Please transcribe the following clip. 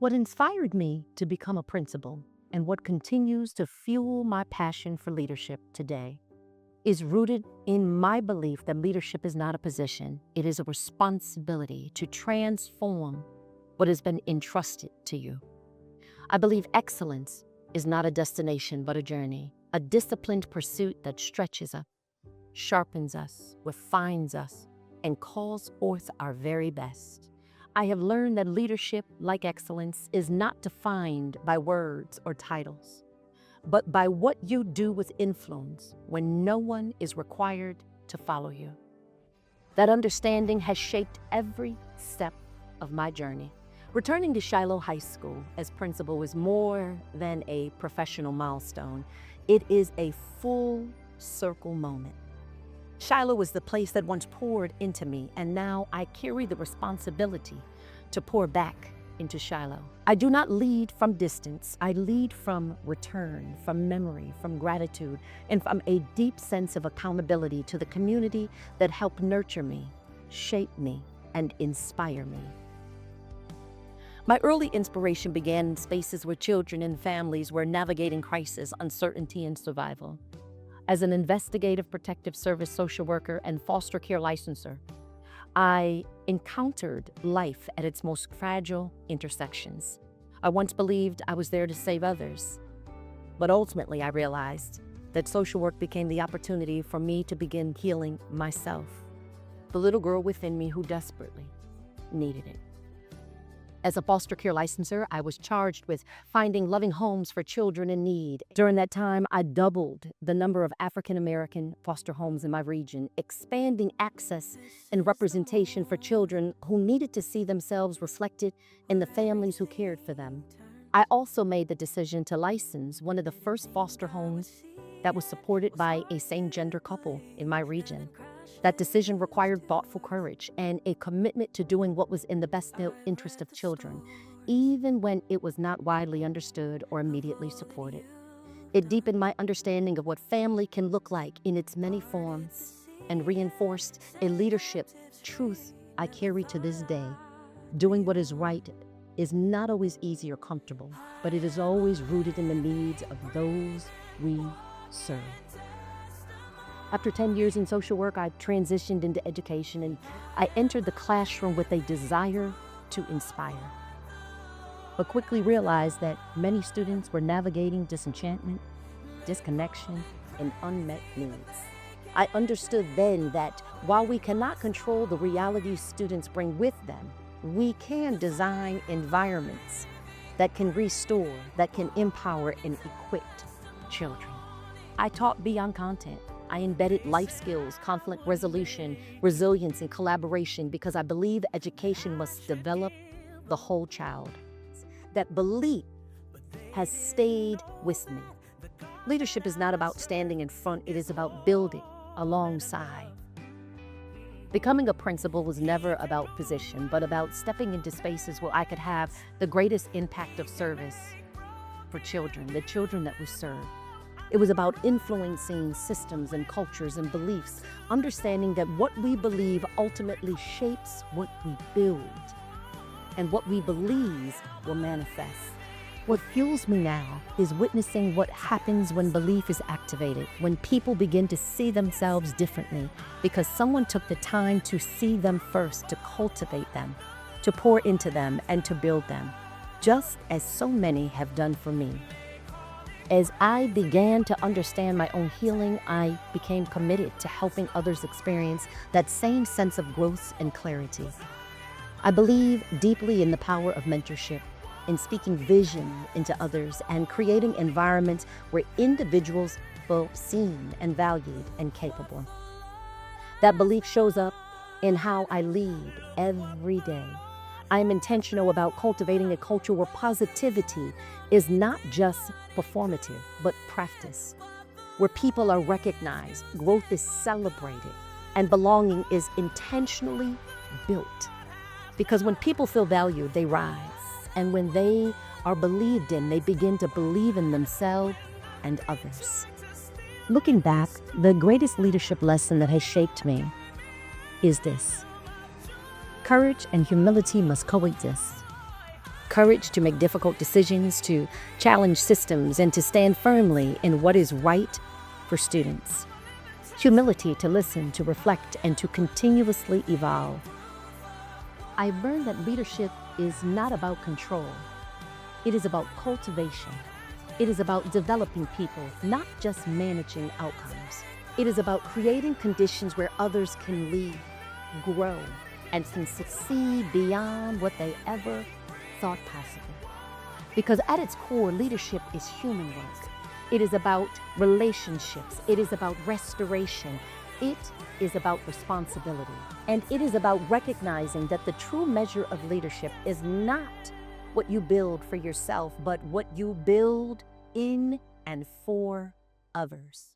What inspired me to become a principal and what continues to fuel my passion for leadership today is rooted in my belief that leadership is not a position, it is a responsibility to transform what has been entrusted to you. I believe excellence is not a destination but a journey, a disciplined pursuit that stretches us, sharpens us, refines us, and calls forth our very best. I have learned that leadership, like excellence, is not defined by words or titles, but by what you do with influence when no one is required to follow you. That understanding has shaped every step of my journey. Returning to Shiloh High School as principal is more than a professional milestone. It is a full circle moment. Shiloh was the place that once poured into me, and now I carry the responsibility to pour back into Shiloh. I do not lead from distance. I lead from return, from memory, from gratitude, and from a deep sense of accountability to the community that helped nurture me, shape me, and inspire me. My early inspiration began in spaces where children and families were navigating crisis, uncertainty, and survival. As an investigative protective service social worker and foster care licensor, I encountered life at its most fragile intersections. I once believed I was there to save others, but ultimately I realized that social work became the opportunity for me to begin healing myself, the little girl within me who desperately needed it. As a foster care licensor, I was charged with finding loving homes for children in need. During that time, I doubled the number of African American foster homes in my region, expanding access and representation for children who needed to see themselves reflected in the families who cared for them. I also made the decision to license one of the first foster homes that was supported by a same-gender couple in my region. That decision required thoughtful courage and a commitment to doing what was in the best interest of children, even when it was not widely understood or immediately supported. It deepened my understanding of what family can look like in its many forms and reinforced a leadership truth I carry to this day. Doing what is right is not always easy or comfortable, but it is always rooted in the needs of those we serve. After 10 years in social work, I transitioned into education and I entered the classroom with a desire to inspire, but quickly realized that many students were navigating disenchantment, disconnection, and unmet needs. I understood then that while we cannot control the realities students bring with them, we can design environments that can restore, that can empower and equip children. I taught beyond content. I embedded life skills, conflict resolution, resilience, and collaboration because I believe education must develop the whole child. That belief has stayed with me. Leadership is not about standing in front, it is about building alongside. Becoming a principal was never about position, but about stepping into spaces where I could have the greatest impact of service for children, the children that we serve. It was about influencing systems and cultures and beliefs, understanding that what we believe ultimately shapes what we build, and what we believe will manifest. What fuels me now is witnessing what happens when belief is activated, when people begin to see themselves differently, because someone took the time to see them first, to cultivate them, to pour into them, and to build them, just as so many have done for me. As I began to understand my own healing, I became committed to helping others experience that same sense of growth and clarity. I believe deeply in the power of mentorship, in speaking vision into others and creating environments where individuals feel seen and valued and capable. That belief shows up in how I lead every day. I am intentional about cultivating a culture where positivity is not just performative, but practice, where people are recognized, growth is celebrated, and belonging is intentionally built. Because when people feel valued, they rise, and when they are believed in, they begin to believe in themselves and others. Looking back, the greatest leadership lesson that has shaped me is this: courage and humility must coexist. courage to make difficult decisions, to challenge systems, and to stand firmly in what is right for students. Humility to listen, to reflect, and to continuously evolve. I've learned that leadership is not about control. It is about cultivation. It is about developing people, not just managing outcomes. It is about creating conditions where others can lead, grow, and can succeed beyond what they ever thought possible. Because at its core, leadership is human work. It is about relationships. It is about restoration. It is about responsibility. And it is about recognizing that the true measure of leadership is not what you build for yourself, but what you build in and for others.